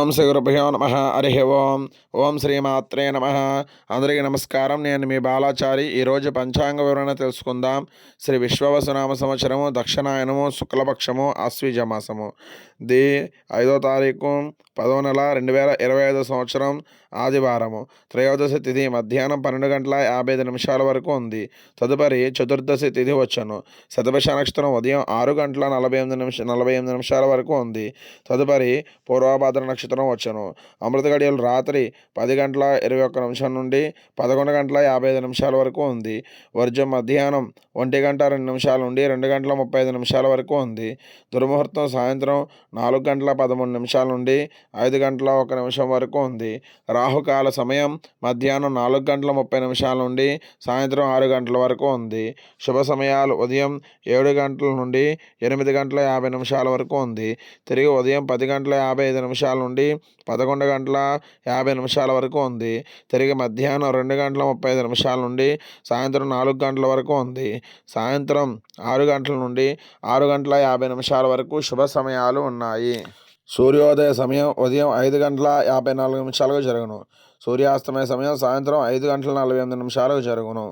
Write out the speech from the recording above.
ఓం శ్రీ గురుభ్యో నమః. హరి ఓం. ఓం శ్రీమాత్రే నమః. అందరికీ నమస్కారం. నేను మీ బాలాచారి. ఈరోజు పంచాంగ వివరణ తెలుసుకుందాం. శ్రీ విశ్వవసునామ సంవత్సరము, దక్షిణాయనము, శుక్లపక్షము, ఆశ్వీజ మాసము. 5వ తారీఖు 10వ నెల 2025 సంవత్సరం ఆదివారము. త్రయోదశి తిథి మధ్యాహ్నం 12:55 వరకు ఉంది. తదుపరి చతుర్దశి తిథి వచ్చును. శతభిష నక్షత్రం ఉదయం 6:48 వరకు ఉంది. తదుపరి పూర్వభాద్ర నక్షత్రం వచ్చును. అమృత గడియలు రాత్రి 10:21 నుండి 11:55 వరకు ఉంది. వర్జం మధ్యాహ్నం 1:02 నుండి 2:35 వరకు ఉంది. దుర్ముహూర్తం సాయంత్రం 4:13 నుండి 5:01 వరకు ఉంది. రాహుకాల సమయం మధ్యాహ్నం 4:30 నుండి సాయంత్రం 6 గంటల వరకు ఉంది. శుభ సమయాలు ఉదయం 7 గంటల నుండి 8:50 వరకు ఉంది. తిరిగి ఉదయం 10:55 నుండి 11:50 వరకు ఉంది. తిరిగి మధ్యాహ్నం 2:30 నుండి సాయంత్రం 4 గంటల వరకు ఉంది. సాయంత్రం 6 గంటల నుండి 6:50 వరకు శుభ సమయాలు ఉన్నాయి. సూర్యోదయ సమయం ఉదయం 5:54 జరుగును. సూర్యాస్తమయ సమయం సాయంత్రం 5:48 జరుగును.